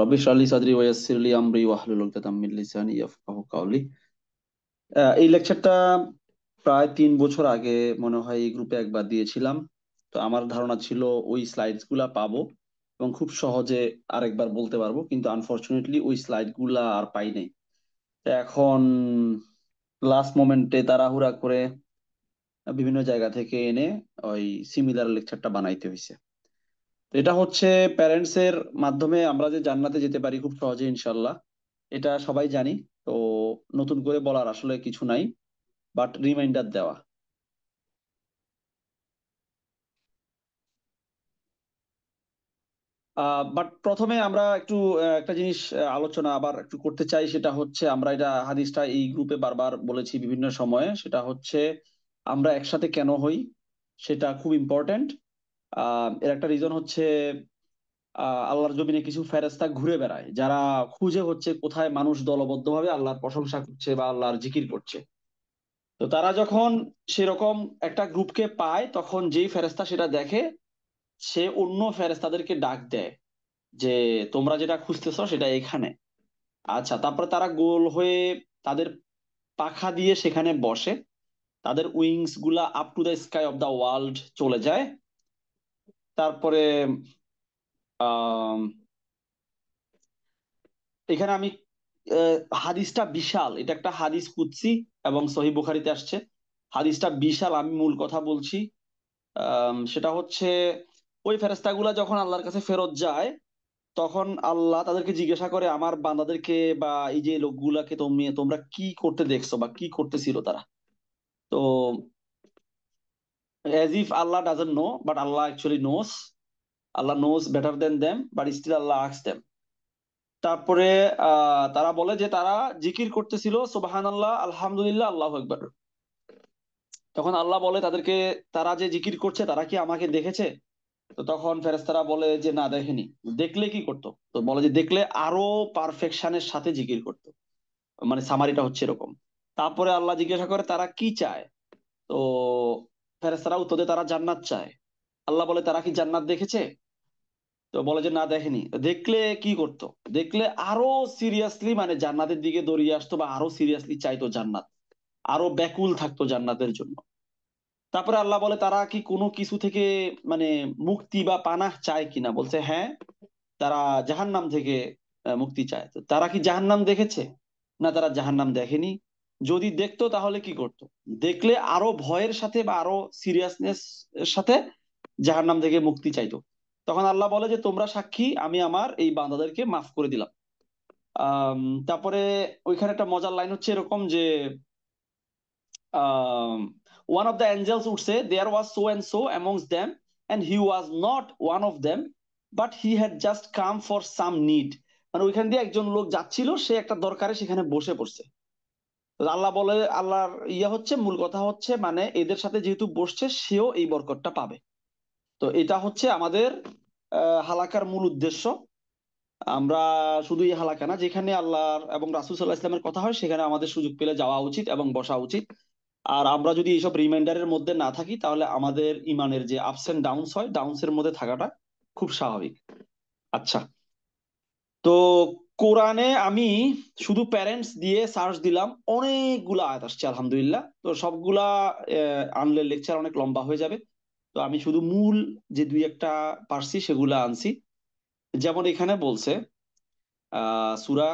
রবি ইশরাহ লি সাদরি ওয়া ইয়াসসির লি আমরি ওয়াহলুল উকদাতাম মিন লিসানি ইয়াফকাহু কাওলি। এই লেকচারটা প্রায় 3 বছর আগে মনে হয় এই গ্রুপে একবার দিয়েছিলাম। তো আমার ধারণা ছিল ওই স্লাইডস গুলা পাবো এবং খুব সহজে আরেকবার বলতে পারবো, কিন্তু আনফরচুনেটলি ওই স্লাইড গুলা আর পাই নাই। তো এখন লাস্ট মোমেন্টে তাড়াহুড়া করে বিভিন্ন জায়গা থেকে এনে ওই সিমিলার লেকচারটা বানাইতে হয়েছে। তো এটা হচ্ছে প্যারেন্টস এর মাধ্যমে আমরা যে জান্নাতে যেতে পারি খুব সহজে ইনশাল্লাহ, এটা সবাই জানি। তো নতুন করে বলার আসলে কিছু নাই, বাট রিমাইন্ডার দেওয়া। বাট প্রথমে আমরা একটু একটা জিনিস আলোচনা আবার একটু করতে চাই, সেটা হচ্ছে আমরা এটা হাদিসটা এই গ্রুপে বারবার বলেছি বিভিন্ন সময়ে, সেটা হচ্ছে আমরা একসাথে কেন হই, সেটা খুব ইম্পর্ট্যান্ট। এর একটা রিজন হচ্ছে আল্লাহর জমিনে কিছু ফেরেশতা ঘুরে বেড়ায়, যারা খুঁজে হচ্ছে কোথায় মানুষ দলবদ্ধভাবে আল্লাহর প্রশংসা করছে বা আল্লাহর জিকির করছে। তো তারা যখন সেরকম একটা গ্রুপকে পায়, তখন যেই ফেরেশতা সেটা দেখে, সে অন্য ফেরেশতাদেরকে ডাক দেয় যে তোমরা যেটা খুঁজতেছো সেটা এখানে। আচ্ছা, তারপরে তারা গোল হয়ে তাদের পাখা দিয়ে সেখানে বসে, তাদের উইংস গুলা up to the sky of the world চলে যায়। তারপরে আহ এখানে আমি হাদিসটা বিশাল, এটা একটা হাদিস কুদসি এবং সহিহ বুখারীতে আসছে। হাদিসটা বিশাল, আমি মূল কথা বলছি। সেটা হচ্ছে ওই ফেরেশতাগুলা যখন আল্লাহর কাছে ফেরত যায়, তখন আল্লাহ তাদেরকে জিজ্ঞাসা করে আমার বান্দাদেরকে বা এই যে লোকগুলাকে তোমরা কি করতে দেখছো বা কি করতেছিল তারা। তো as if Allah doesn't know, but Allah actually knows. Allah knows better than them, but still Allah ask them. তারপরে তারা বলে যে তারা জিকির করতেছিল সুবহানাল্লাহ, আলহামদুলিল্লাহ, আল্লাহু আকবার। তখন আল্লাহ বলে তাদেরকে, তারা যে জিকির করছে তারা কি আমাকে দেখেছে? তো তখন ফেরেশতারা বলে যে না, দেখেনি। দেখলে কি করতো? তো বলে যে দেখলে আরো পারফেকশনের সাথে জিকির করতো। মানে সামারিটা হচ্ছে এরকম। তারপরে আল্লাহ জিজ্ঞাসা করে তারা কি চায়। তো ফেরেশতারা উত্তর দেয় তারা জান্নাত চায়। আল্লাহ বলে তারা কি জান্নাত দেখেছে? তো বলে যে না, দেখেনি। তো দেখলে কি করতো? দেখলে আরো সিরিয়াসলি মানে জান্নাতের দিকে দৌড়িয়ে আসতো বা আরো সিরিয়াসলি চাইতো জান্নাত, আরো ব্যাকুল থাকতো জান্নাতের জন্য। তারপরে আল্লাহ বলে তারা কি কোনো কিছু থেকে মানে মুক্তি বা পানাহ চায় কিনা? বলছে হ্যাঁ, তারা জাহান্নাম থেকে মুক্তি চায়। তো তারা কি জাহান্নাম দেখেছে? না, তারা জাহান্নাম দেখেনি। যদি দেখতো তাহলে কি করতো? দেখলে আরো ভয়ের সাথে বা আরো সিরিয়াসনেস এর সাথে জাহান্নাম থেকে মুক্তি চাইতো। তখন আল্লাহ বলে যে তোমরা সাক্ষী, আমি আমার এই বান্দাদেরকে মাফ করে দিলাম। আম, তারপরে ওইখানে একটা মজার লাইন হচ্ছে এরকম যে one of the angels would say there was so and so amongst them, and he was not one of them, but he had just come for some need. মানে ওইখান দিয়ে একজন লোক যাচ্ছিল, সে একটা দরকারে সেখানে বসে পড়ছে। তো আল্লাহ বলে, আল্লাহর হচ্ছে মূল কথা হচ্ছে মানে এদের সাথে যেহেতু বসছে সেও এই বরকতটা পাবে। তো এটা হচ্ছে আমাদের হালাকার মূল উদ্দেশ্য। আমরা শুধু এই হালাকা না, যেখানে আল্লাহর এবং রাসূল সাল্লাল্লাহু আলাইহি ওয়াসাল্লামের কথা হয় সেখানে আমাদের সুযোগ পেলে যাওয়া উচিত এবং বসা উচিত। আর আমরা যদি এইসব রিমাইন্ডারের মধ্যে না থাকি, তাহলে আমাদের ইমানের যে আপস এন্ড ডাউনস হয়, ডাউনস এর মধ্যে থাকাটা খুব স্বাভাবিক। আচ্ছা, তো কোরআনে আমি শুধু প্যারেন্টস দিয়ে সার্চ দিলাম, অনেকগুলা আয়াত আসছে আলহামদুলিল্লাহ। তো সবগুলা আনলে লেকচার অনেক লম্বা হয়ে যাবে। তো আমি শুধু মূল যে দুই একটা পারছি সেগুলা আনছি। যেমন এখানে বলছে সূরা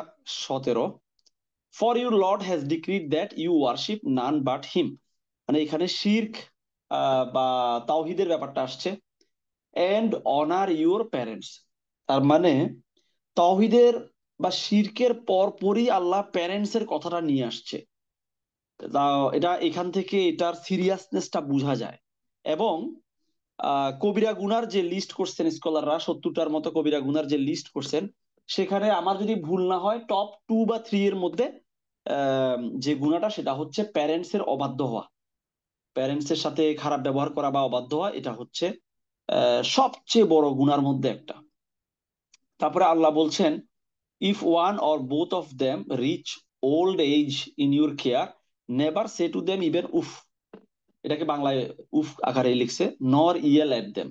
17, for your Lord has decreed that you worship none but him. মানে এখানে শিরক বা তাওহিদের ব্যাপারটা আসছে। এন্ড অনার ইউর প্যারেন্টস, তার মানে তাওহিদের বা শিরকের পরপরই আল্লাহ প্যারেন্টস এর কথাটা নিয়ে আসছে। এটা এখান থেকে এটার সিরিয়াসনেসটা বোঝা যায়। এবং কবিরা গুনার যে লিস্ট করছেন স্কলাররা, 70টার মতো কবিরা গুনার যে লিস্ট করছেন, সেখানে আমার যদি ভুল না হয় টপ 2 বা 3 এর মধ্যে যে গুণাটা সেটা হচ্ছে প্যারেন্টস এর অবাধ্য হওয়া। প্যারেন্টস এর সাথে খারাপ ব্যবহার করা বা অবাধ্য হওয়া, এটা হচ্ছে সবচেয়ে বড় গুনার মধ্যে একটা। তারপরে আল্লাহ বলছেন, if one or both of them reach old age in your care, never say to them even উফ। এটাকে বাংলায় উফ আকারে লিখছে, নর ইয়েল এট দেম।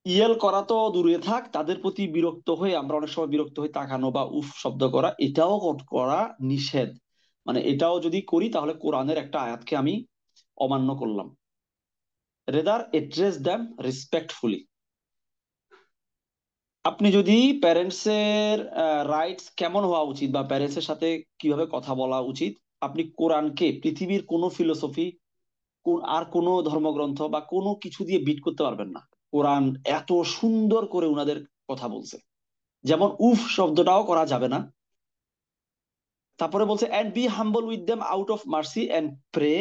ইয়েল করা তো দূরে থাক, তাদের প্রতি বিরক্ত হয়ে আমরা অনেক সময় বিরক্ত হই, তাকানো বা উফ শব্দ করা, এটাও করা নিষেধ। মানে এটাও যদি করি তাহলে কোরআনের একটা আয়াতকে আমি অমান্য করলাম। Rather address them respectfully. আপনি যদি প্যারেন্টস এর রাইটস কেমন হওয়া উচিত বা প্যারেন্টস এর সাথে কিভাবে কথা বলা উচিত, আপনি কোরআনকে পৃথিবীর কোনো ফিলোসফি, আর কোনো ধর্মগ্রন্থ বা কোনো কিছু দিয়ে বিট করতে পারবেন না। কোরআন এত সুন্দর করে উনাদের কথা বলছে। যেমন উফ শব্দটাও করা যাবে না। তারপরে বলছে and be humble with them out of mercy and pray,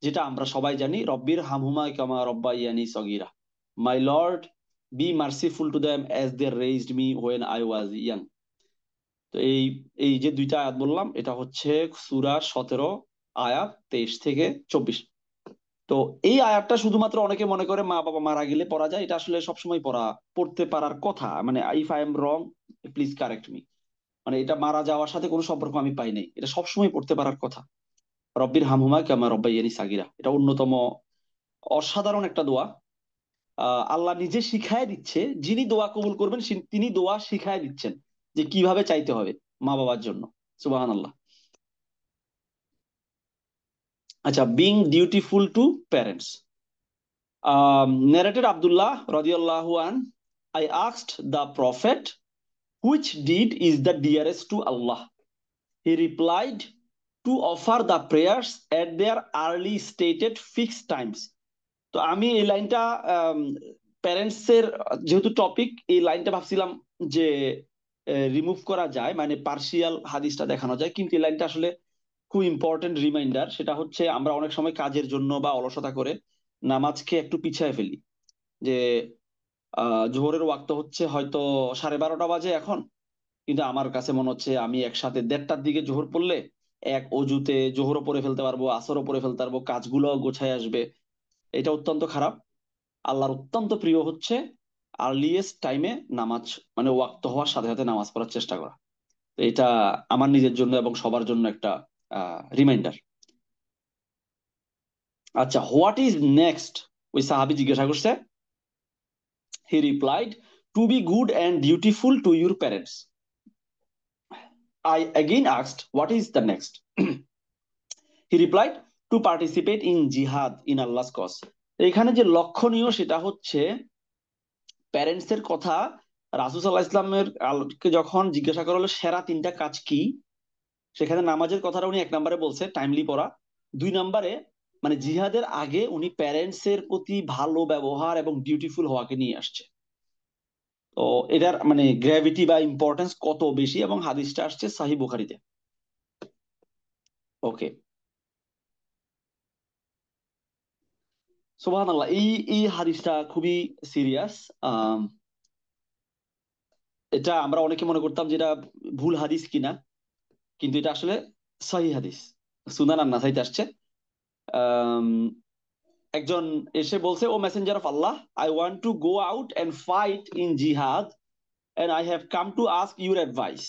যেটা আমরা সবাই জানি, রব্বির হামহুমা কামা রব্বাইয়ানি সগীরা, my Lord be merciful to them as they raised me when I was young. তো এই এই যে দুইটা আয়াত বললাম, এটা হচ্ছে সূরা 17 আয়াত 23 থেকে 24। তো এই আয়াতটা শুধুমাত্র অনেকে মনে করে মা বাবা মারা গেলে পড়া যায়, এটা আসলে সবসময় পড়তে পারার কথা। মানে if I am wrong, please correct me. মানে এটা মারা যাওয়ার সাথে কোনো সম্পর্ক আমি পাই নাই, এটা সবসময় পড়তে পারার কথা। রব্বির হামহুমা কামা রব্বাইয়ানি সাগিরা, এটা অন্যতম অসাধারণ একটা দোয়া। আল্লাহ নিজে শিখায় দিচ্ছে, যিনি দোয়া কবুল করবেন তিনি দোয়া শিখায় দিচ্ছেন যে কিভাবে চাইতে হবে মা বাবার জন্য। সুবহানাল্লাহ। আচ্ছা, being dutiful to parents. Narrated Abdullah radiallahu an, I asked the Prophet, which deed is the dearest to Allah? He replied, to offer the prayers at their early stated fixed times. তো আমি এই লাইনটা, parents এর যেহেতু topic, এই লাইনটা ভাবছিলাম যে রিমুভ করা যায়, মানে পার্সিয়াল হাদিসটা দেখানো যায়, কিন্তু এই লাইনটা আসলে খুব ইম্পর্টেন্ট রিমাইন্ডার। সেটা হচ্ছে আমরা অনেক সময় কাজের জন্য বা অলসতা করে নামাজকে একটু পিছায় ফেলি। যে জোহরের ওয়াক্ত হচ্ছে হয়তো 12:30 বাজে এখন, কিন্তু আমার কাছে মনে হচ্ছে আমি একসাথে 1:30টার দিকে জোহর পড়লে এক অজুতে জোহরও পড়ে ফেলতে পারবো, আসরও পড়ে ফেলতে পারবো, কাজগুলো গোছায় আসবে। এটা অত্যন্ত খারাপ। আল্লাহর অত্যন্ত প্রিয় হচ্ছে আর্লিয়েস্ট টাইমে নামাজ, মানে ওয়াক্ত হওয়ার সাথে সাথে নামাজ পড়ার চেষ্টা করা। তো এটা আমার নিজের জন্য এবং সবার জন্য একটা রিমাইন্ডার। আচ্ছা, হোয়াট ইজ নেক্সট, ওই সাহাবী জিজ্ঞাসা করছে। He replied, to be good and dutiful to your parents. I again asked, what is the next? He replied, to participate in jihad in Allah's cause. এখানে যে লক্ষণীয় সেটা হচ্ছে প্যারেন্টস এর কথা। রাসূল সাল্লাল্লাহু আলাইহি ইসলামের কে যখন জিজ্ঞাসা করা হলো সেরা 3টা কাজ কি, সেখানে নামাজের কথাটা উনি 1 নম্বরে বলছে, টাইমলি পড়া। 2 নম্বরে মানে জিহাদের আগে উনি প্যারেন্টস এর প্রতি ভালো ব্যবহার এবং ডিউটিফুল হওয়াকে নিয়ে আসছে। তো এটার মানে গ্র্যাভিটি বা ইম্পর্টেন্স কত বেশি, এবং হাদিসটা আসছে সহিহ বুখারীতে। ওকে, সুবহানাল্লাহ। এই এই হাদিসটা খুবই সিরিয়াস। এটা আমরা অনেকে মনে করতাম যেটা ভুল হাদিস কিনা, কিন্তু এটা আসলে সহিহ হাদিস। সুনান আন-নাসাইতে আসছে। আম, একজন এসে বলছে, O messenger of Allah, I want to go out and fight in jihad and I have come to ask your advice.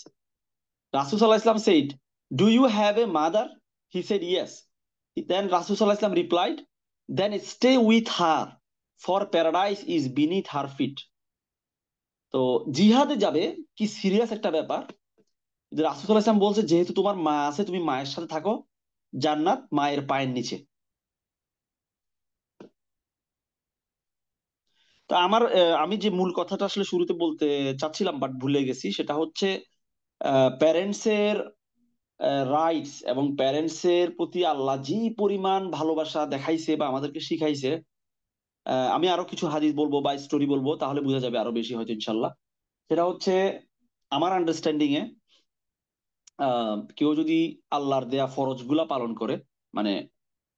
রাসূল সাল্লাল্লাহু আলাইহি ওয়াসাল্লাম said, do you have a mother? He said yes. Then Rasul sallallahu alaihi wasallam replied, then stay with her, for paradise is beneath her feet. তো জিহাদে যাবে, কি serious একটা ব্যাপার। যে রাসূল সাল্লাল্লাহু আলাইহি ওয়াসাল্লাম বলছে, যেহেতু তোমার মা আছে তুমি মায়ের সাথে থাকো, জান্নাত মায়ের পায়ের নিচে। তো আমি যে মূল কথাটা আসলে শুরুতে বলতে চাচ্ছিলাম বাট ভুলে গেছি, সেটা হচ্ছে প্যারেন্টস এর রাইটস এবং প্যারেন্টস এর প্রতি আল্লাহ যে পরিমাণ ভালোবাসা দেখাইছে বা আমাদেরকে শিখাইছে। আমি আরো কিছু হাদিস বলবো বা স্টোরি বলবো, তাহলে বোঝা যাবে আরো বেশি হয়তো ইনশাল্লাহ। সেটা হচ্ছে আমার আন্ডারস্ট্যান্ডিং এ কেউ যদি আল্লাহর দেয়া ফরজ গুলা পালন করে, মানে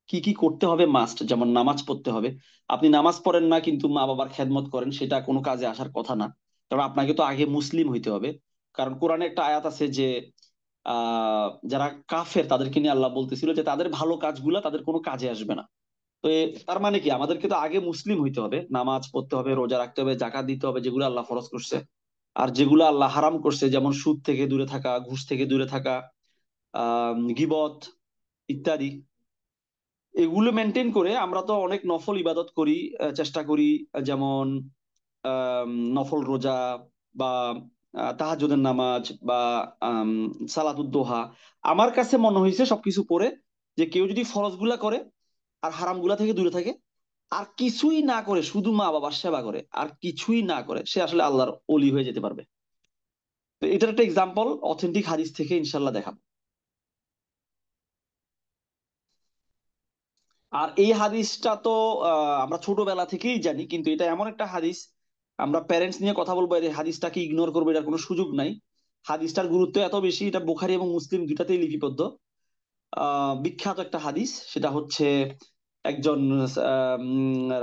কি কি করতে হবে মাস্ট, যেমন নামাজ পড়তে হবে। আপনি নামাজ পড়েন না কিন্তু মা বাবার খেদমত করেন, সেটা কোনো কাজে আসার কথা না। কারণ আপনাকে তো আগে মুসলিম হইতে হবে। কারণ কোরআনে একটা আয়াত আছে যে যারা কাফের তাদেরকে নিয়ে আল্লাহ বলতেছিল যে তাদের ভালো কাজগুলা তাদের কোনো কাজে আসবে না। তো তার মানে কি, আমাদেরকে তো আগে মুসলিম হইতে হবে, নামাজ পড়তে হবে, রোজা রাখতে হবে, জাকাত দিতে হবে, যেগুলো আল্লাহ ফরজ করছে। আর যেগুলো আল্লাহ হারাম করছে, যেমন সুদ থেকে দূরে থাকা, ঘুষ থেকে দূরে থাকা, গীবত ইত্যাদি, এগুলো মেনটেন করে আমরা তো অনেক নফল ইবাদত করি, চেষ্টা করি। যেমন নফল রোজা বা তাহাজ্জুদের নামাজ বা সালাতুদ দোহা, আমার কাছে মনে হয়েছে সবকিছু পড়ে যে কেউ যদি ফরজগুলা করে আর হারামগুলা থেকে দূরে থাকে আর কিছুই না করে, শুধু মা বাবার সেবা করে আর কিছুই না করে, সে আসলে আল্লাহর ওলি হয়ে যেতে পারবে। তো এটার একটা এক্সাম্পল অথেন্টিক হাদিস থেকে ইনশাল্লাহ দেখাবো। আর এই হাদিসটা তো আমরা ছোটবেলা থেকেই জানি, কিন্তু এটা এমন একটা হাদিস, আমরা প্যারেন্টস নিয়ে কথা বলবো এই হাদিসটাকে ইগনোর করবো এটার কোনো সুযোগ নাই। হাদিসটার গুরুত্ব এত বেশি, এটা বুখারী এবং মুসলিম দুটাতেই লিপিবদ্ধ। বিখ্যাত একটা হাদিস, সেটা হচ্ছে একজন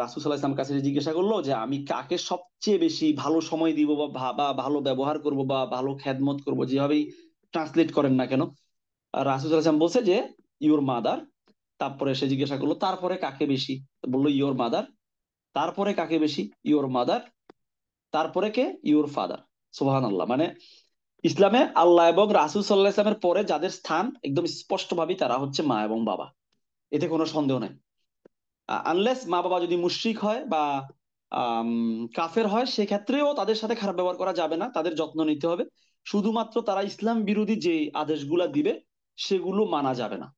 রাসূল সাল্লাল্লাহু আলাইহি ওয়াসাল্লাম কাছে জিজ্ঞাসা করলো যে আমি কাকে সবচেয়ে বেশি ভালো সময় দিব বা বা ভালো ব্যবহার করব বা ভালো খেদমত করব, যেভাবেই ট্রান্সলেট করেন না কেন। আর রাসূল সাল্লাল্লাহু আলাইহি ওয়াসাল্লাম বলছে যে ইউর মাদার। তারপরে সে জিজ্ঞাসা করলো তারপরে কাকে বেশি, বললো ইওর মাদার। তারপরে কাকে বেশি, ইওর মাদার। তারপরে কে, ইওর ফাদার। সুবহানাল্লাহ। মানে ইসলামে আল্লাহ এবং রাসূল সাল্লাল্লাহু আলাইহি ওয়াসাল্লামের পরে যাদের স্থান একদম স্পষ্ট ভাবে, তারা হচ্ছে মা এবং বাবা, এতে কোনো সন্দেহ নাই। আনলেস মা বাবা যদি মুশরিক হয় বা আম, কাফের হয়, সেক্ষেত্রেও তাদের সাথে খারাপ ব্যবহার করা যাবে না, তাদের যত্ন নিতে হবে। শুধুমাত্র তারা ইসলাম বিরোধী যে আদেশগুলা দিবে সেগুলো মানা যাবে না।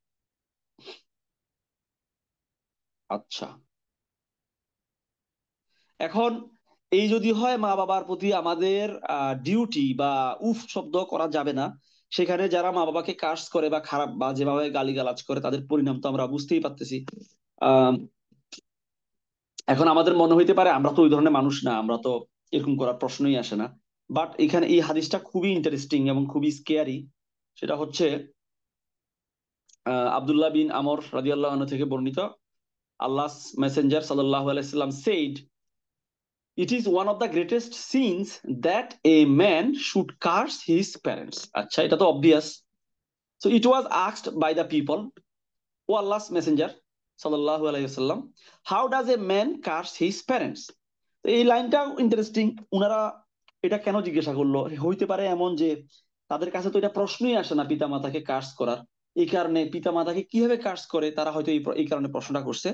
আচ্ছা, এখন এই যদি হয় মা বাবার প্রতি আমাদের ডিউটি বা উফ শব্দ করা যাবে না, সেখানে যারা মা বাবাকে কার্স করে বা খারাপ বা যেভাবে গালিগালাজ করে তাদের পরিণাম তো আমরা বুঝতেই পারতেছি। আহ এখন আমাদের মনে হইতে পারে আমরা তো ওই ধরনের মানুষ না, আমরা তো এরকম করার প্রশ্নই আসে না। বাট এখানে এই হাদিসটা খুবই ইন্টারেস্টিং এবং খুবই স্কেয়ারি। সেটা হচ্ছে আব্দুল্লাহ বিন আমর রাদিয়াল্লাহু আনহু থেকে বর্ণিত। আল্লাহ মেসেঞ্জার সাল্লাল্লাহু আলাইহি সাল্লাম said, it is one of the greatest sins that a man should curse his parents. আচ্ছা, এটা তো obvious. So it was asked by the people, O Allah's messenger sallallahu alayhi wasallam, how does a man curse his parents? তো এই লাইনটা interesting. উনারা এটা কেন জিজ্ঞাসা করলো, হইতে পারে এমন যে তাদের কাছে তো এটা প্রশ্নই আসে না পিতা মাতাকে কার্স করার। এই কারণে পিতা মাতাকে কিভাবে কার্স করে তারা হয়তো এই কারণে প্রশ্নটা করছে।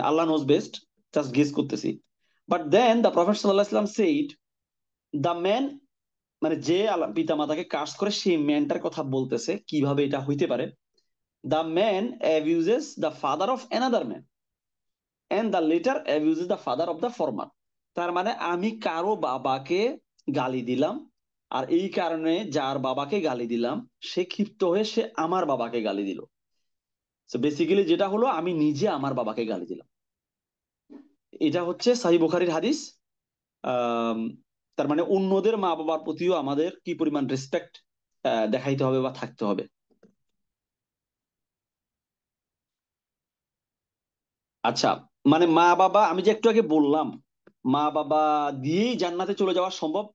আল্লাহ নোজ বেস্ট, জাস্ট গেস করতেছি। বাট দেন দ্য প্রফেট সাল্লাল্লাহু আলাইহি ওয়াসাল্লাম সেইড, দ্য ম্যান, মানে যে পিতা মাতাকে কার্স করে সেই ম্যানটার কথা বলতেছে কিভাবে এটা হইতে পারে। The man abuses the father of another man and the latter abuses the father of the former. তার মানে আমি কারো বাবাকে গালি দিলাম, আর এই কারণে যার বাবাকে গালি দিলাম সে ক্ষিপ্ত হয়ে সে আমার বাবাকে গালি দিল। তো বেসিক্যালি যেটা হলো, আমি নিজে আমার বাবাকে গালি দিলাম। এটা হচ্ছে সহিহ বুখারীর হাদিস। আহ তার মানে অন্যদের মা বাবার প্রতিও আমাদের কি পরিমাণ রেসপেক্ট দেখাইতে হবে বা থাকতে হবে। আচ্ছা, মানে মা বাবা, আমি যে একটু আগে বললাম মা বাবা দিয়েই জান্নাতে চলে যাওয়া সম্ভব,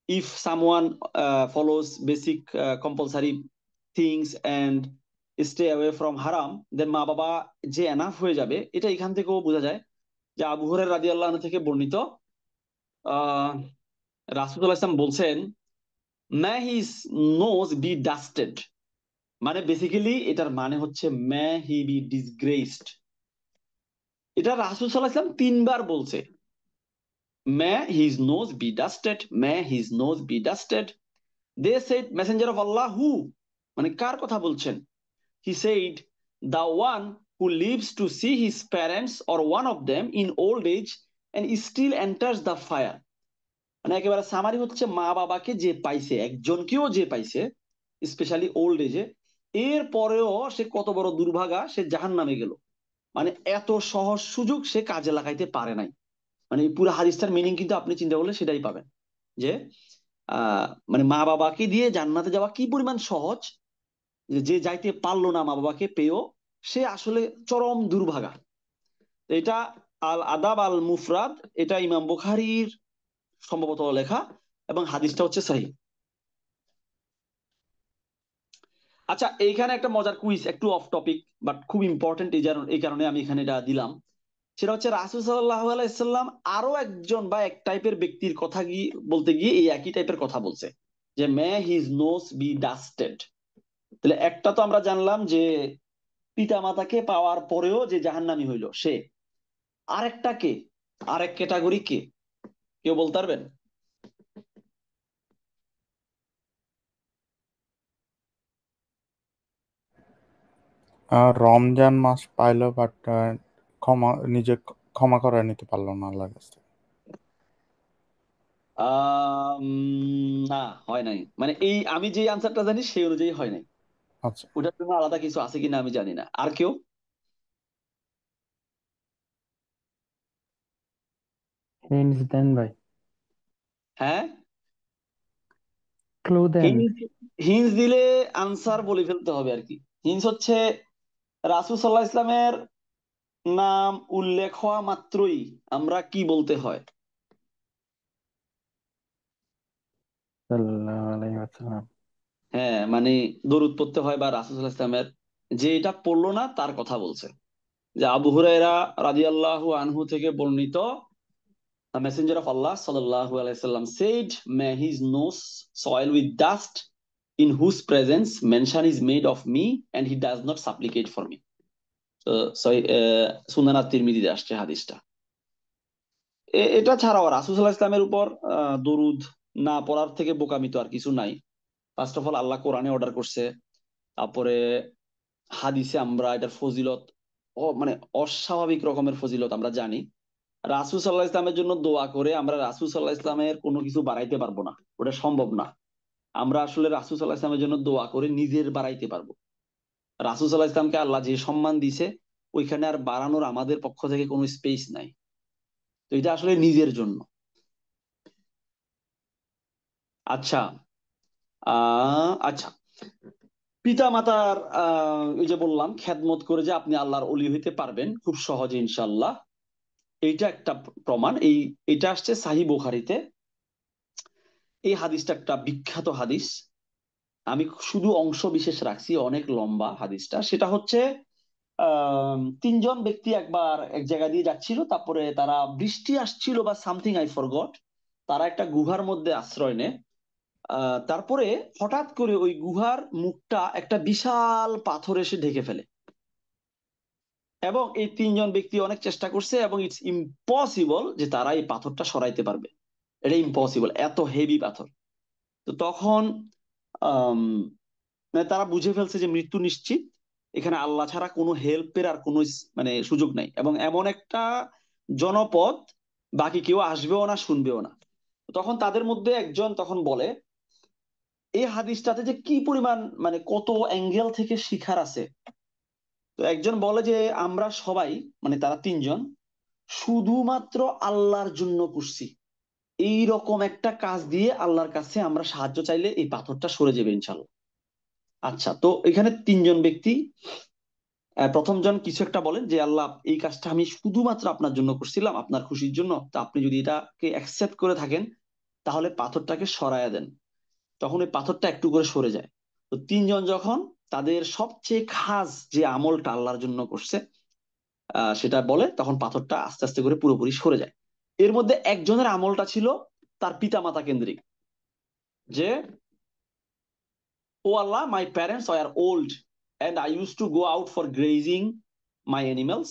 if someone follows basic compulsory things and stay away from হারাম, দেন মা বাবা যে এনাফ হয়ে যাবে, এটা এখান থেকেও বোঝা যায়। যে আবু হুরায়রা রাদিয়াল্লাহু আনহু থেকে বর্ণিত, আহ রাসূলুল্লাহ সাল্লাল্লাহু আলাইহি ওয়াসাল্লাম বলছেন, may his nose be dusted. মানে বেসিক্যালি এটার মানে হচ্ছে মে হি বি ডিসগ্রেসড। এটা রাসূল সাল্লাল্লাহু আলাইহি ওয়াসাল্লাম তিনবার বলছে, may his nose be dusted, may his nose be dusted. They said, messenger of Allah who, মানে কার কথা বলছেন? He said, the one who lives to see his parents or one of them in old age and still enters the fire। মানে একেবারে summary হচ্ছে, মা বাবাকে যে পাইছে, একজনকেও যে পাইছে, স্পেশালি ওল্ড এজে, এর পরেও সে কত বড় দুর্ভাগা, সে জাহান্নামে গেল। মানে এত সহজ সুযোগ সে কাজে লাগাইতে পারে নাই। মানে এই পুরো হাদিসটার মিনিং কিন্তু আপনি চিন্তা করলে সেটাই পাবেন, যে মানে মা বাবাকে দিয়ে জান্নাতে যাওয়া কি পরিমাণ সহজ, যে যে যাইতে পারলো না মা বাবাকে পেয়েও, সে আসলে চরম দুর্ভাগা। এটা আল আদাব আল মুফরাদ, এটা ইমাম বুখারীর সম্ভবত লেখা, এবং হাদিসটা হচ্ছে সহিহ। আচ্ছা, এইখানে একটা মজার কুইজ, একটু অফ টপিক বাট খুব ইম্পর্টেন্ট, এই কারণে আমি এখানে এটা দিলাম। সেটা হচ্ছে রাসূল সাল্লাল্লাহু আলাইহি সাল্লাম আরো একজন বা এক টাইপের ব্যক্তির কথা বলতে গিয়ে এই একই টাইপের কথা বলছে, যে may his nose be dusted. তাহলে একটা তো আমরা জানলাম যে পিতা মাতাকে পাওয়ার পরেও যে জাহান্নামী হইল সে, আরেকটা কে, আরেক ক্যাটাগরি কে? কেউ বলতে পারবেন? রমজান মাস পাইলো, বাট নিজে ক্ষমা করে নিতে পারলো না আল্লাহর কাছে। না, হয় নাই। মানে এই আমি যে আনসারটা জানি সেই অনুযায়ী হয় নাই। আচ্ছা। ওটার জন্য আলাদা কিছু আছে কিনা আমি জানি না। আর কেউ? হিন্টস দেন ভাই, হ্যাঁ, ক্লু দেন। হিন্স হিন্স দিলে আনসার বলে ফেলতে হবে আর কি। হিন্স হচ্ছে রাসূল সাল্লাল্লাহু আলাইহি ইসলামের নাম উল্লেখ হওয়া মাত্রই আমরা কি বলতে হয়? সাল্লাল্লাহু আলাইহি ওয়াসাল্লাম। হ্যাঁ, মানে দরুদ পড়তে হয়, বা রাসূল সাল্লাল্লাহু আলাইহি ইসলামের যে এটা পড়লো না তার কথা বলছে। যে আবু হুরায়রা রাদিয়াল্লাহু আনহু থেকে বর্ণিত, the messenger of Allah sallallahu alaihi wasallam said, may his nose soil with dust, in whose presence mention is made of me, and he does not supplicate for me. So Sunan আত-তিরমিজিতে আসছে হাদিসটা। এটা ছাড়াও রাসূল সাল্লাল্লাহু আলাইহি ইসলামের উপর দরুদ না পড়ার থেকে বোকামি তো আর কিছু নাই। ফার্স্ট অফ অল আল্লাহ কোরআনে অর্ডার করছে, তারপরে হাদিসে আমরা এটার ফজিলত, মানে অস্বাভাবিক রকমের ফজিলত আমরা জানি। রাসূল সাল্লাল্লাহু আলাইহি ইসলামের জন্য দোয়া করে আমরা রাসূল সাল্লাল্লাহু আলাইহি ইসলামের কোনো কিছু বাড়াইতে পারবো না, ওটা সম্ভব না। আমরা আসলে রাসূল সাল্লাল্লাহু আলাইহি ইসলামের জন্য দোয়া করে নিজের বাড়াইতে পারবো। রাসূল সাল্লাল্লাহু আলাইহি ইসলামকে আল্লাহ যে সম্মান দিছে, ওইখানে আর বাড়ানোর আমাদের পক্ষ থেকে কোনো স্পেস নাই। তো এটা আসলে নিজের জন্য। আচ্ছা, আচ্ছা, পিতা মাতার এই যে বললাম খেদমত করে যে আপনি আল্লাহর অলি হইতে পারবেন খুব সহজে ইনশাআল্লাহ, এইটা একটা প্রমাণ। এটা আসছে সাহিহ বুখারীতে। এই হাদিসটা একটা বিখ্যাত হাদিস। আমি শুধু অংশ বিশেষ রাখছি, অনেক লম্বা হাদিসটা। সেটা হচ্ছে তিনজন ব্যক্তি একবার এক জায়গা দিয়ে যাচ্ছিল, তারপরে তারা বৃষ্টি আসছিল বা সামথিং, আই ফরগট। তারা একটা গুহার মধ্যে আশ্রয় নেয়। তারপরে হঠাৎ করে ওই গুহার মুখটা একটা বিশাল পাথর এসে ঢেকে ফেলে, এবং এই তিনজন ব্যক্তি অনেক চেষ্টা করছে, এবং ইটস ইম্পসিবল যে তারা এই পাথরটা সরাইতে পারবে। এটা ইম্পসিবল, এত হেভি পাথর। তো তখন আম, মানে তারা বুঝে ফেলছে যে মৃত্যু নিশ্চিত, এখানে আল্লাহ ছাড়া কোনো হেল্পের আর কোনো মানে সুযোগ নাই, এবং এমন একটা জনপদ বাকি কেউ আসবেও না, শুনবেও না। তখন তাদের মধ্যে একজন তখন বলে, এই হাদিসটাতে যে কি পরিমাণ, মানে কত অ্যাঙ্গেল থেকে শিখার আছে। তো একজন বলে যে আমরা সবাই, মানে তারা তিনজন, শুধুমাত্র আল্লাহর জন্য করছি। এই রকম একটা কাজ দিয়ে আল্লাহর কাছে আমরা সাহায্য চাইলে এই পাথরটা সরে যাবে ইনশাল্লাহ। আচ্ছা, তো এখানে তিনজন ব্যক্তি, প্রথম জন কিছু একটা বলেন যে আল্লাহ, এই কাজটা আমি শুধুমাত্র আপনার জন্য করছিলাম, আপনার খুশির জন্য, তো আপনি যদি এটাকে অ্যাকসেপ্ট করে থাকেন তাহলে পাথরটাকে সরায়া দেন। তখন ওই পাথরটা একটু করে সরে যায়। তো তিনজন যখন তাদের সবচেয়ে খাস যে আমলটা আল্লাহর জন্য করছে সেটা বলে, তখন পাথরটা আস্তে আস্তে করে পুরোপুরি সরে যায়। এর মধ্যে একজনের আমলটা ছিল তার পিতা মাতা কেন্দ্রিক, যে O Allah, my parents are old and I used to go out for grazing my animals.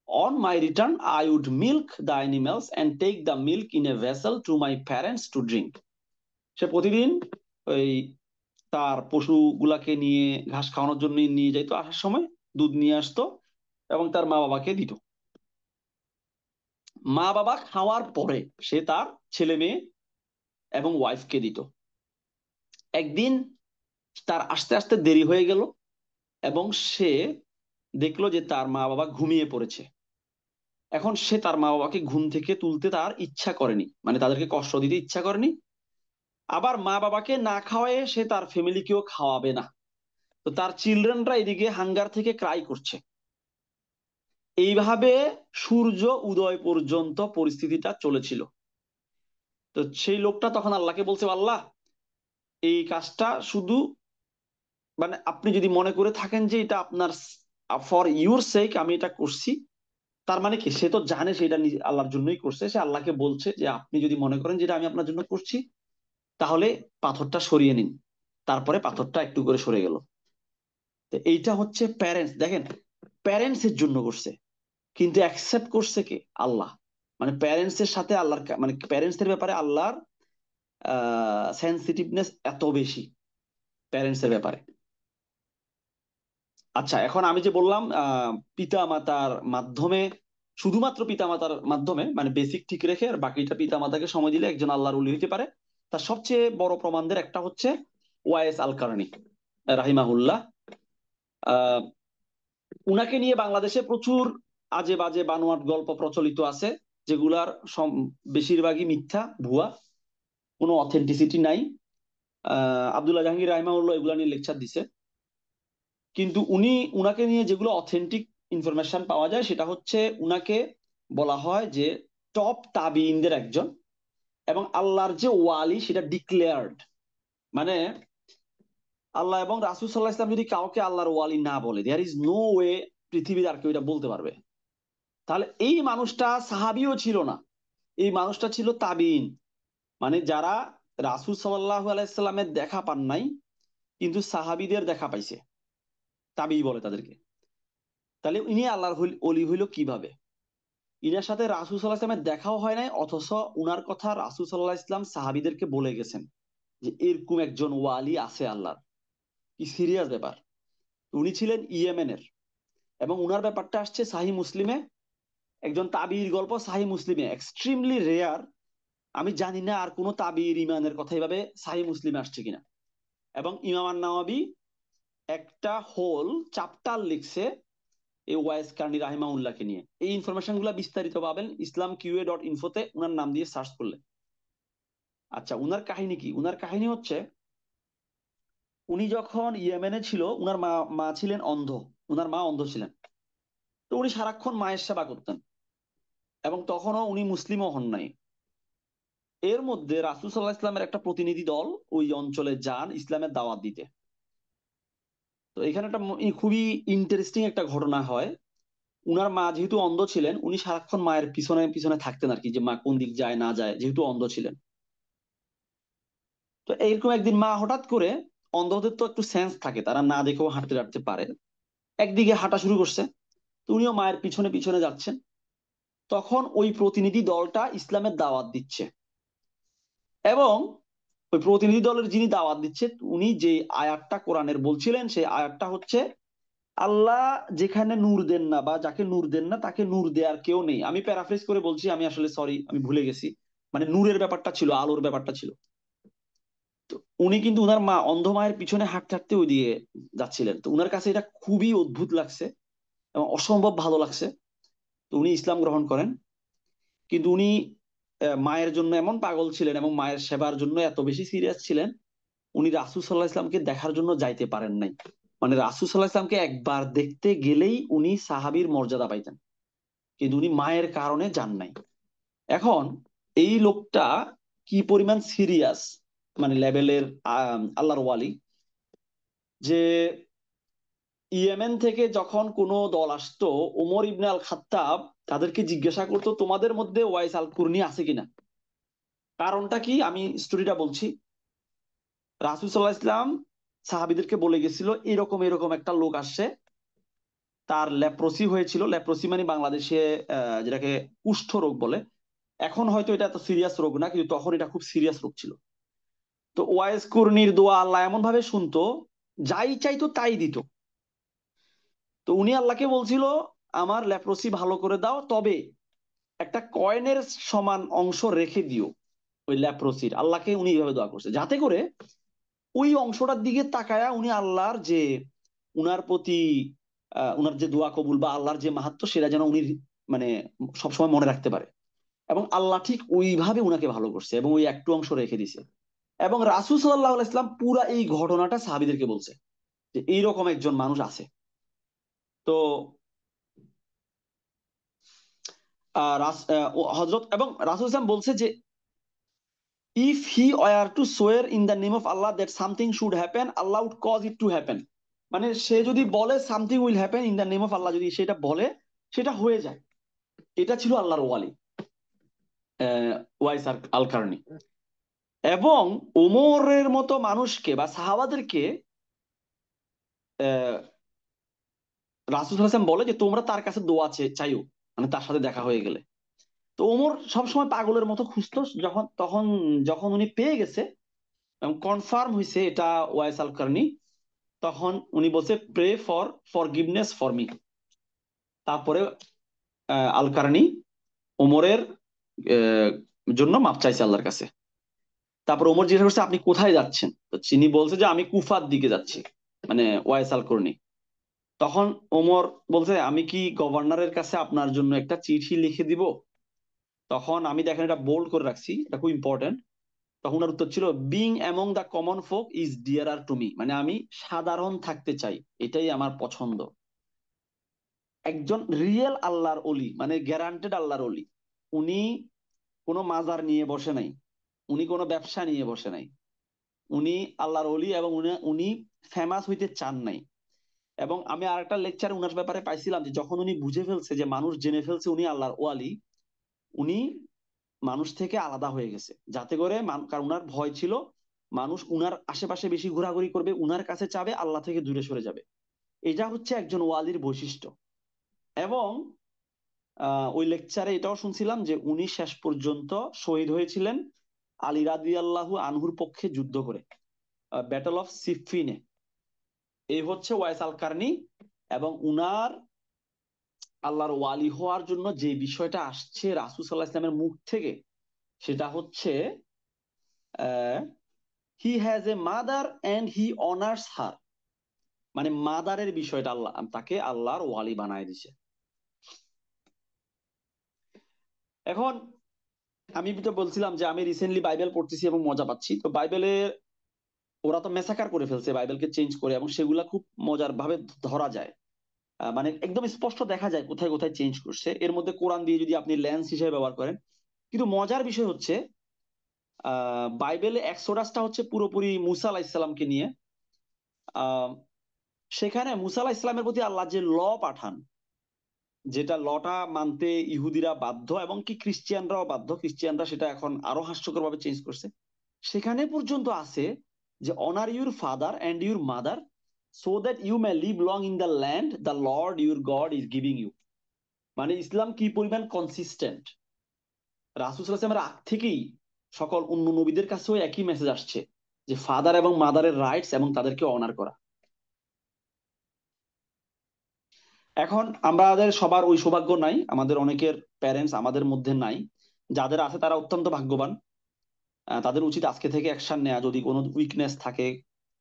On my return, I would milk the animals and take the milk in a vessel to my parents to drink. সে প্রতিদিন ওই তার পশুগুলাকে নিয়ে ঘাস খাওয়ানোর জন্য নিয়ে যাইতো, আসার সময় দুধ নিয়ে আসতো এবং তার মা বাবাকে দিত। মা বাবা খাওয়ার পরে সে তার ছেলে মেয়ে এবং ওয়াইফকে দিত। একদিন তার আস্তে আস্তে দেরি হয়ে গেল, এবং সে দেখলো যে তার মা বাবা ঘুমিয়ে পড়েছে। এখন সে তার মা বাবাকে ঘুম থেকে তুলতে তার ইচ্ছা করেনি, মানে তাদেরকে কষ্ট দিতে ইচ্ছা করেনি। আবার মা বাবাকে না খাওয়ায় সে তার ফ্যামিলিকেও খাওয়াবে না। তো তার চিলড্রেনরা এদিকে হাঙ্গার থেকে ক্রাই করছে। এইভাবে সূর্য উদয় পর্যন্ত পরিস্থিতিটা চলেছিল। তো সেই লোকটা তখন আল্লাহকে বলছে, আল্লাহ, এই কাজটা শুধু, মানে আপনি যদি মনে করে থাকেন যে এটা আপনার, ফর ইউর সেক আমি এটা করছি, তার মানে কি, সে তো জানে সেটা আল্লাহর জন্যই করছে। সে আল্লাহকে বলছে যে আপনি যদি মনে করেন যেটা আমি আপনার জন্য করছি, তাহলে পাথরটা সরিয়ে নিন। তারপরে পাথরটা একটু করে সরে গেল। তো এইটা হচ্ছে প্যারেন্টস, দেখেন, প্যারেন্টস এর জন্য করছে, কিন্তু অ্যাকসেপ্ট করছে কে? আল্লাহ। মানে প্যারেন্টস এর সাথে আল্লাহর মানে প্যারেন্টস এর ব্যাপারে আল্লাহর সেন্সিটিভনেস এত বেশি প্যারেন্টস এর ব্যাপারে। আচ্ছা, এখন আমি যে বললাম পিতা মাতার মাধ্যমে, শুধুমাত্র পিতা মাতার মাধ্যমে মানে বেসিক ঠিক রেখে আর বাকিটা পিতা মাতাকে সময় দিলে একজন আল্লাহর ওলি হতে পারে, তার সবচেয়ে বড় প্রমাণদের একটা হচ্ছে ওয়াইস আল কারনি রাহিমাহুল্লাহ। আহ উনাকে নিয়ে বাংলাদেশে প্রচুর আজে বাজে বানোয়াট গল্প প্রচলিত আছে, যেগুলার বেশিরভাগই মিথ্যা, ভুয়া, কোনো অথেন্টিসিটি নাই। আব্দুল্লাহ জাহাঙ্গীর রাহিমাহুল্লাহ এগুলা নিয়ে লেকচার দিছে, কিন্তু উনাকে নিয়ে যেগুলো অথেন্টিক ইনফরমেশন পাওয়া যায় সেটা হচ্ছে উনাকে বলা হয় যে টপ তাবিইনদের একজন, এবং আল্লাহর যে ওয়ালি সেটা ডিক্লেয়ার্ড। মানে আল্লাহ এবং রাসূল সাল্লাল্লাহু আলাইহি ওয়াসাল্লাম যদি কাউকে আল্লাহর ওয়ালি না বলে, দেয়ার ইজ নো ওয়ে পৃথিবীর আর কেউ এটা বলতে পারবে। তাহলে এই মানুষটা সাহাবিও ছিল না, এই মানুষটা ছিল তাবিইন, মানে যারা রাসূল সাল্লাল্লাহু আলাইহি সাল্লামের দেখা পান নাই কিন্তু সাহাবীদের দেখা পাইছে, তাবিই বলে তাদেরকে। তাহলে ইনি আল্লাহর ওলি হইল কিভাবে? ইনার সাথে রাসূল সাল্লাল্লাহু আলাইহি ওয়াসাল্লামের দেখাও হয় নাই, অথচ উনার কথা রাসূল সাল্লাল্লাহু আলাইহি ওয়াসাল্লাম সাহাবীদেরকে বলে গেছেন যে এরকম একজন ওয়ালি আছে আল্লাহর। কি সিরিয়াস ব্যাপার। উনি ছিলেন ইয়েমেনের, এবং উনার ব্যাপারটা আসছে সাহি মুসলিমে, একজন তাবির গল্প সাহি মুসলিমে, এক্সট্রিমলি রেয়ার। আমি জানি না আর কোনো তাবির ইমানের কথা এইভাবে সাহি মুসলিমে আসছে কিনা। এবং ইমাম আন-নাওয়াবী একটা হোল চ্যাপ্টার লিখছে এই ওয়াইস কার্নি রাহিমাহুল্লাহকে নিয়ে। এই ইনফরমেশন গুলা বিস্তারিত পাবেন islamqa.info-তে উনার নাম দিয়ে সার্চ করলে। আচ্ছা, উনার কাহিনী কি? উনার কাহিনী হচ্ছে উনি যখন ইয়েমেনে ছিল, উনার মা মা ছিলেন অন্ধ, উনার মা অন্ধ ছিলেন। তো উনি সারাক্ষণ মায়ের সেবা করতেন, এবং তখনও উনি মুসলিমও হন নাই। এর মধ্যে রাসূল সাল্লাল্লাহু আলাইহি ইসলামের একটা প্রতিনিধি দল ওই অঞ্চলে যান ইসলামের দাওয়াত দিতে। তো এখানে একটা খুবই ইন্টারেস্টিং একটা ঘটনা হয়। উনার মা যেহেতু অন্ধ ছিলেন, উনি সারাক্ষণ মায়ের পিছনে পিছনে থাকতেন আর কি, যে মা কোন দিক যায় না যায়, যেহেতু অন্ধ ছিলেন। তো এইরকম একদিন মা হঠাৎ করে, অন্ধদের তো একটু সেন্স থাকে, তারা না দেখেও হাঁটতে হাঁটতে পারে, একদিকে হাঁটা শুরু করছে। তো উনিও মায়ের পিছনে পিছনে যাচ্ছেন। তখন ওই প্রতিনিধি দলটা ইসলামের দাওয়াত দিচ্ছে, এবং ওই প্রতিনিধি দলের যিনি দাওয়াত দিচ্ছে উনি যে আয়াতটা কোরআনের বলছিলেন সেই আয়াতটা হচ্ছে, আল্লাহ যেখানে নূর দেন না বা যাকে নূর দেন না তাকে নূর দেওয়ার কেউ নেই। আমি প্যারাফ্রেজ করে বলছি, আমি আসলে সরি, আমি ভুলে গেছি। মানে নূরের ব্যাপারটা ছিল, আলোর ব্যাপারটা ছিল। তো উনি কিন্তু উনার মা অন্ধ মায়ের পিছনে হাঁটতে হাঁটতে ওই দিয়ে যাচ্ছিলেন। তো উনার কাছে এটা খুবই অদ্ভুত লাগছে এবং অসম্ভব ভালো লাগছে। তো উনি ইসলাম গ্রহণ করেন। কিন্তু উনি মায়ের জন্য এমন পাগল ছিলেন এবং মায়ের সেবার জন্য এত বেশি সিরিয়াস ছিলেন, উনি রাসূল সাল্লাল্লাহু আলাইহি ইসলামকে দেখার জন্য যাইতে পারেন নাই। মানে রাসূল সাল্লাল্লাহু আলাইহি ইসলামকে একবার দেখতে গেলেই উনি সাহাবীর মর্যাদা পাইতেন, কিন্তু উনি মায়ের কারণে যান নাই। এখন এই লোকটা কি পরিমাণ সিরিয়াস, মানে লেভেলের আল্লাহর ওয়ালি, যে ইয়েমেন থেকে যখন কোনো দল আসতো, ওমর ইবনে আল খাত্তাব তাদেরকে জিজ্ঞাসা করতো তোমাদের মধ্যে ওয়াইস আল কুরনি আছে কিনা। কারণটা কি, আমি স্টোরিটা বলছি। রাসূল সাল্লাল্লাহু আলাইহি ইসলাম সাহাবীদেরকে বলে গেছিল এরকম এরকম একটা লোক আসছে, তার লেপ্রসি হয়েছিল। লেপ্রসি মানে বাংলাদেশে যেটাকে কুষ্ঠ রোগ বলে। এখন হয়তো এটা এত সিরিয়াস রোগ না, কিন্তু তখন এটা খুব সিরিয়াস রোগ ছিল। তো ওয়াইস কুরনির দোয়া আল্লাহ এমন ভাবে শুনতো, যাই চাইতো তাই দিত। তো উনি আল্লাহকে বলছিল আমার লেপ্রসি ভালো করে দাও, তবে একটা কয়েনের সমান অংশ রেখে দিও ওই লেপ্রসির। আল্লাহকে উনি এইভাবে দোয়া করছে, যাতে করে ওই অংশটার দিকে তাকায়া উনি আল্লাহর যে উনার প্রতি উনার যে দোয়া কবুল বা আল্লাহর যে মাহাত্ম্য সেটা যেন উনি মানে সবসময় মনে রাখতে পারে। এবং আল্লাহ ঠিক ওইভাবে উনাকে ভালো করছে এবং ওই একটু অংশ রেখে দিছে। এবং রাসূল সাল্লাল্লাহু আলাইহি ওয়াসাল্লাম পুরা এই ঘটনাটা সাহাবীদেরকে বলছে যে এইরকম একজন মানুষ আছে। তো হযরত এবং রাসূল সাল্লাল্লাহু বলছে যে if he were to swear in the name of Allah that something should happen, Allah would cause it to happen. মানে সে যদি বলে something will happen in the name of Allah, যদি সেটা বলে সেটা হয়ে যায়। এটা ছিল আল্লাহর ওয়ালি ওয়াইস আল কারনি। এবং ওমরের মতো মানুষকে বা সাহাবাদেরকে রাসূল সাল্লাল্লাহু আলাইহি ওয়াসাল্লাম বলে যে তোমরা তার কাছে দোয়া চাইও, মানে তার সাথে দেখা হয়ে গেলে। তো ওমর সবসময় পাগলের মতো খুঁজতো, যখন উনি পেয়ে গেছে এবং কনফার্ম হয়েছে এটা ওয়াইস আল কারনি, তখন উনি বলছে pray for forgiveness for me. তারপরে আল কারনি ওমরের আহ, জন্য মাপ চাইছে আল্লাহর কাছে। তারপর ওমর জিজ্ঞাসা করছে আপনি কোথায় যাচ্ছেন, তো তিনি বলছে যে আমি কুফার দিকে যাচ্ছি, মানে ওয়াইস আল কারনি। তখন ওমর বলছে আমি কি গভর্নরের কাছে আপনার জন্য একটা চিঠি লিখে দিব? তখন আমি দেখেন এটা বোল্ড করে রাখছি, এটা খুব ইম্পর্টেন্ট। তখন ওর উত্তর ছিল being among the common folk is ডিয়ারার to me, মানে আমি সাধারণ থাকতে চাই, এটাই আমার পছন্দ। একজন রিয়েল আল্লাহর অলি, মানে গ্যারান্টেড আল্লাহর অলি, উনি কোনো মাজার নিয়ে বসে নাই, উনি কোনো ব্যবসা নিয়ে বসে নাই, উনি আল্লাহর অলি এবং উনি উনি ফেমাস হইতে চান নাই। এবং আমি আর একটা লেকচার উনার ব্যাপারে পাইছিলাম যে যখন উনি বুঝে ফেলছে যে মানুষ জেনে ফেলছে উনি আল্লাহর ওয়ালি, উনি মানুষ থেকে আলাদা হয়ে গেছে, যাতে করে কারণ উনার ভয় ছিল মানুষ উনার আশেপাশে বেশি ঘোরাঘুরি করবে, উনার কাছে চাবে, আল্লাহ থেকে দূরে সরে যাবে। এটা হচ্ছে একজন ওয়ালির বৈশিষ্ট্য। এবং ওই লেকচারে এটাও শুনছিলাম যে উনি শেষ পর্যন্ত শহীদ হয়েছিলেন আলী রাদিয়াল্লাহু আনহুর পক্ষে যুদ্ধ করে, ব্যাটল অফ সিফিনে। এই হচ্ছে ওয়াইস আল কারনি। এবং উনার আল্লাহর ওয়ালি হওয়ার জন্য যে বিষয়টা আসছে রাসূল সাল্লাল্লাহু আলাইহি ওয়াসাল্লামের মুখ থেকে, সেটা হচ্ছে he has a mother and he honours her, মানে মাদারের বিষয়টা আল্লাহ তাকে আল্লাহর ওয়ালি বানায় দিছে। এখন আমি তো বলছিলাম যে আমি রিসেন্টলি বাইবেল পড়তেছি এবং মজা পাচ্ছি। তো বাইবেলে ওরা তো মেসাকার করে ফেলছে বাইবেলকে চেঞ্জ করে, এবং সেগুলা খুব মজার ভাবে ধরা যায়। মানে একদম স্পষ্ট দেখা যায় কোথায় কোথায় চেঞ্জ করছে। এর মধ্যে কোরআন দিয়ে যদি আপনি লেন্স হিসেবে ব্যবহার করেন। কিন্তু মজার বিষয় হচ্ছে বাইবেলে এক্সোডাসটা হচ্ছে পুরোপুরি মুসা আলাহিসাল্লামকে নিয়ে। আহ সেখানে মুসা আলাহিসাল্লামের প্রতি আল্লাহ যে ল পাঠান, যেটা লটা মানতে ইহুদিরা বাধ্য এবং কি খ্রিস্টিয়ানরাও বাধ্য, খ্রিস্টিয়ানরা সেটা এখন আরো হাস্যকর ভাবে চেঞ্জ করছে। সেখানে পর্যন্ত আছে যে honour your father and your mother so that you may live long in the land the Lord your God is giving you. মানে ইসলাম কি পরিমাণ কনসিস্টেন্ট। রাসূল সাল্লাল্লাহু আলাইহি ওয়াসাল্লামের আগ থেকেই সকল অন্য নবীদের কাছেও একই মেসেজ আসছে যে ফাদার এবং মাদারের রাইটস এবং তাদেরকে অনার করা। এখন আমাদের সবার ওই সৌভাগ্য নাই, আমাদের অনেকের প্যারেন্টস আমাদের মধ্যে নাই। যাদের আছে তারা অত্যন্ত ভাগ্যবান। তাদের উচিত আজকে থেকে অ্যাকশন নেওয়া, যদি কোনো উইকনেস থাকে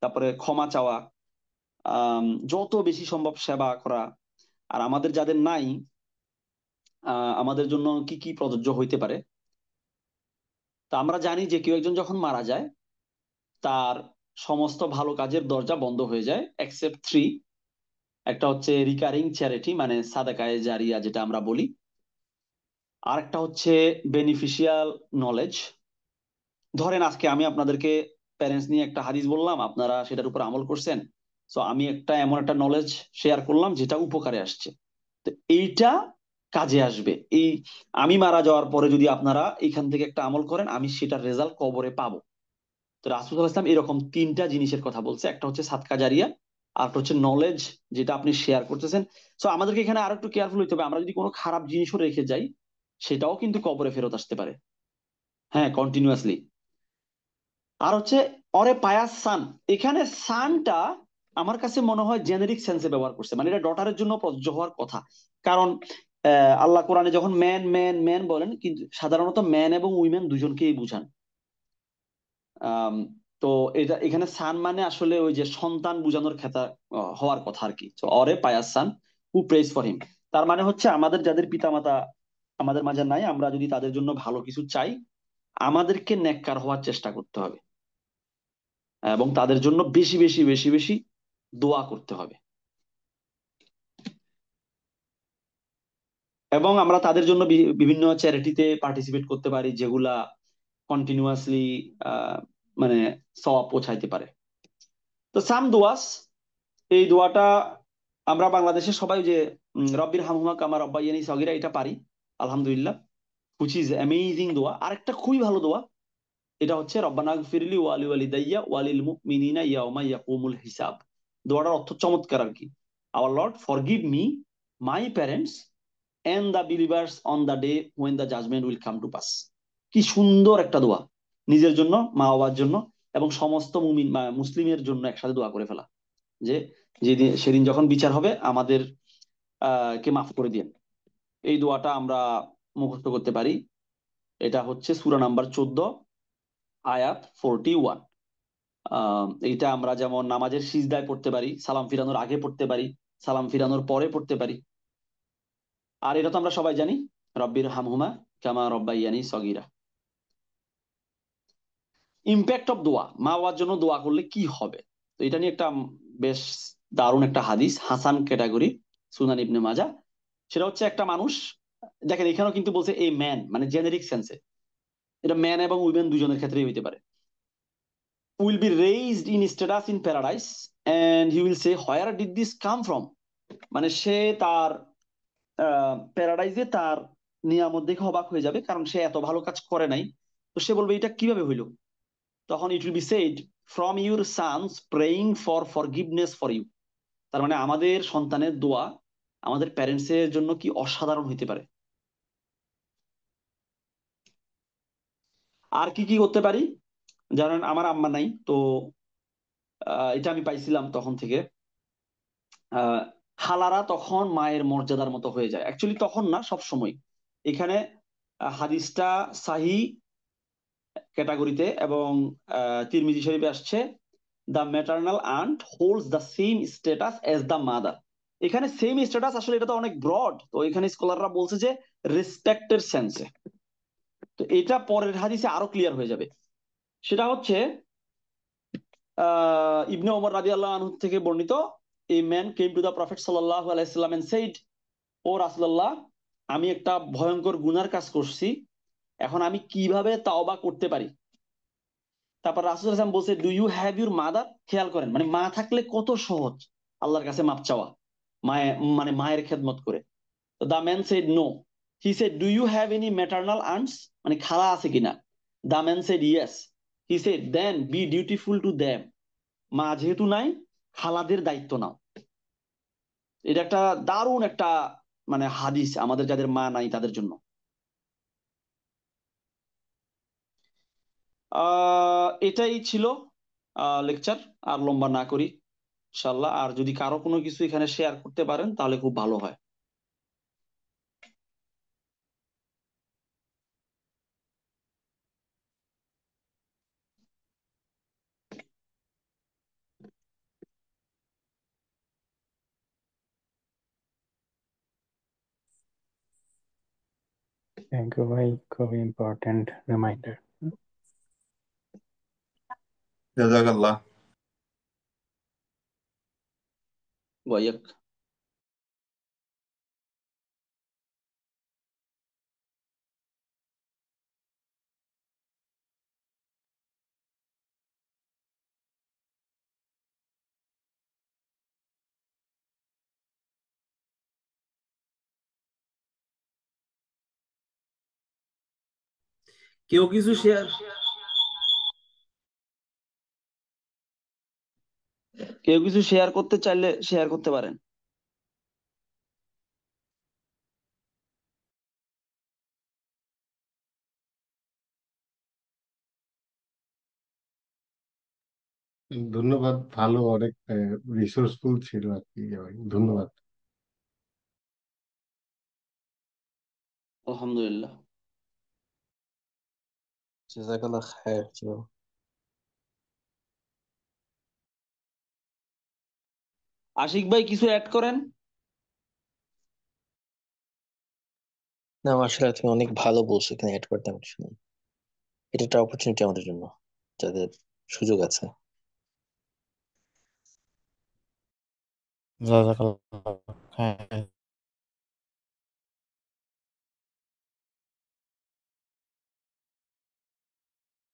তারপরে ক্ষমা চাওয়া, যত বেশি সম্ভব সেবা করা। আর আমাদের যাদের নাই, আমাদের জন্য কি কি প্রযোজ্য হইতে পারে। তা আমরা জানি যে কেউ একজন যখন মারা যায় তার সমস্ত ভালো কাজের দরজা বন্ধ হয়ে যায় এক্সেপ্ট থ্রি। একটা হচ্ছে রিকারিং চ্যারিটি, মানে সাদাকায়ে জারিয়া যেটা আমরা বলি। আর একটা হচ্ছে বেনিফিশিয়াল নলেজ। ধরেন আজকে আমি আপনাদেরকে প্যারেন্টস নিয়ে একটা হাদিস বললাম, আপনারা সেটার উপর আমল করছেন। সো আমি একটা এমন একটা নলেজ শেয়ার করলাম যেটা উপকারে আসছে। তো এইটা কাজে আসবে। এই আমি মারা যাওয়ার পরে যদি আপনারা এখান থেকে একটা আমল করেন, আমি সেটার রেজাল্ট কবরে পাবো। তো রাসূল সাল্লাল্লাহু আলাইহি ওয়াসাল্লাম এরকম তিনটা জিনিসের কথা বলছে। একটা হচ্ছে সাদকা জারিয়া, আর একটা হচ্ছে নলেজ যেটা আপনি শেয়ার করতেছেন। সো আমাদেরকে এখানে আরো একটু কেয়ারফুল হতে হবে, আমরা যদি কোনো খারাপ জিনিসও রেখে যাই সেটাও কিন্তু কবরে ফেরত আসতে পারে। হ্যাঁ, কন্টিনিউয়াসলি। আর হচ্ছে অরে পায়াস সান, এখানে সানটা আমার কাছে মনে হয় জেনেরিক সেন্সে ব্যবহার করছে, মানে এটা ডটারের জন্য প্রযোজ্য হওয়ার কথা। কারণ আল্লাহ কোরআনে যখন ম্যান ম্যান ম্যান বলেন, কিন্তু সাধারণত ম্যান এবং উইমেন দুজনকেই বুঝান। আম, তো এটা এখানে সান মানে আসলে ওই যে সন্তান বুঝানোর খেতা হওয়ার কথা আর কি। তো or a pious son who prays for him, তার মানে হচ্ছে আমাদের যাদের পিতামাতা আমাদের মাঝে নাই, আমরা যদি তাদের জন্য ভালো কিছু চাই, আমাদেরকে নেককার হওয়ার চেষ্টা করতে হবে এবং তাদের জন্য বেশি বেশি বেশি বেশি দোয়া করতে হবে। এবং আমরা তাদের জন্য বিভিন্ন চ্যারিটিতে পার্টিসিপেট করতে পারি যেগুলা কন্টিনিউয়াসলি মানে সওয়াব পৌঁছাইতে পারে। তো সাম দোয়াস, এই দোয়াটা আমরা বাংলাদেশে সবাই যে রব্বির হামহুমা কামা রব্বায়ানি সগীরা, এটা পারি আলহামদুলিল্লাহ, হুইচ ইজ অ্যামেজিং দোয়া। আরেকটা খুবই ভালো দোয়া, এটা হচ্ছে রব্বানা গফিরলি ওয়ালি ওয়ালিদাইয়া ওয়ালিল মুমিনিনা ইয়াউমা ইয়াকুমুল হিসাব। দোয়াটার অর্থ চমৎকার আর কি। Our Lord forgive me my parents and the believers on the day when the judgment will come to pass। কি সুন্দর একটা দোয়া, নিজের জন্য, মা বাবার জন্য এবং সমস্ত মুমিন বা মুসলিমের জন্য একসাথে দোয়া করে ফেলা যে যেদিন সেদিন যখন বিচার হবে আমাদের কে মাফ করে দিন। এই দোয়াটা আমরা মুখস্থ করতে পারি। এটা হচ্ছে সূরা নাম্বার 14, আয়াত 41। এইটা আমরা যেমন নামাজের সিজদায় পড়তে পারি, সালাম ফিরানোর আগে পড়তে পারি, সালাম ফিরানোর পরে পড়তে পারি। আর এটা তো আমরা সবাই জানি, রব্বির হামহুমা কামা রব্বাইয়ানি সগীরা। ইম্প্যাক্ট অফ দোয়া, মা বাবার জন্য দোয়া করলে কি হবে, তো এটা নিয়ে একটা বেশ দারুণ একটা হাদিস, হাসান ক্যাটাগরি, সুনান ইবনে মাজা। সেটা হচ্ছে একটা মানুষ, দেখেন এখানেও কিন্তু বলছে এই ম্যান, মানে জেনেরিক সেন্সে, এটা ম্যান এবং উইমেন দুজনের ক্ষেত্রেই হইতে পারে। Will be raised in status in paradise and he will say where did this come from. মানে সে তার প্যারাডাইজে তার নিয়ামত দেখে অবাক হয়ে যাবে, কারণ সে এত ভালো কাজ করে নাই। তো সে বলবে এটা কিভাবে হইলো। তখন it will be said from your sons praying for forgiveness for you. তার মানে আমাদের সন্তানের দোয়া আমাদের প্যারেন্টস এর জন্য কি অসাধারণ হইতে পারে। আর কি কি করতে পারি জানেন, আমার আম্মা নাই তো এটা আমি পাইছিলাম তখন থেকে। আহ খালারা তখন মায়ের মর্যাদার মতো হয়ে যায়, অ্যাকচুয়ালি তখন না, সব সময়। এখানে হাদিসটা সাহি ক্যাটাগরিতে এবং তিরমিজি শরীফে আসছে, the maternal aunt holds the same status as the mother. এখানে সেম স্ট্যাটাস আসলে এটা তো অনেক ব্রড, তো এখানে স্কলাররা বলছে যে রেসপেক্টের সেন্সে। তো এটা পরের হাদিসে আরো ক্লিয়ার হয়ে যাবে। সেটা হচ্ছে ইবনে ওমর রাদিয়াল্লাহু আনহু থেকে বর্ণিত, a man came to the prophet সাল্লাল্লাহু আলাইহি সাল্লাম এন্ড সেইড, ও রাসূলুল্লাহ, আমি একটা ভয়ঙ্কর গুনার কাজ করছি, এখন আমি কিভাবে তাওবা করতে পারি। তারপর রাসূল সাল্লাল্লাহু আলাইহি ওয়াসাল্লাম বলছে, do you have your mother. খেয়াল করেন, মানে মা থাকলে কত সহজ আল্লাহর কাছে মাপ চাওয়া, মায়ের মানে মায়ের খেদমত করে। তো the man said no. He said, do you have any maternal aunts, মানে খালা আছে কিনা। The man said yes. He said, then be dutiful to them. মা যেহেতু নাই, খালাদের দায়িত্ব নাও। এটা একটা দারুণ একটা মানে হাদিস আমাদের যাদের মা নাই তাদের জন্য। এটাই ছিল লেকচার, আর লম্বা না করি ইনশাল্লাহ। আর যদি কারো কোনো কিছু এখানে শেয়ার করতে পারেন তাহলে খুব ভালো হয়। থ্যাংক ইউ ভাই, খুবই ইম্পর্টেন্ট রিমাইন্ডার। জাজাকাল্লাহ। ওয়াইয়াক। কেউ কিছু শেয়ার কেউ কিছু শেয়ার করতে চাইলে শেয়ার করতে পারেন। ধন্যবাদ, ভালো, অনেক রিসোর্সফুল ছিল আর কি। ধন্যবাদ। আলহামদুলিল্লাহ। জাজাকাল্লাহ খায়ের। আশিক ভাই কিছু অ্যাড করেন। না, আসলে তুমি অনেক ভালো বলছো, এখানে অ্যাড করতে আমি কিছু নেই। এটা একটা অপরচুনিটি আমাদের জন্য, যাদের সুযোগ আছে। জাযাকাল্লাহ খাইর।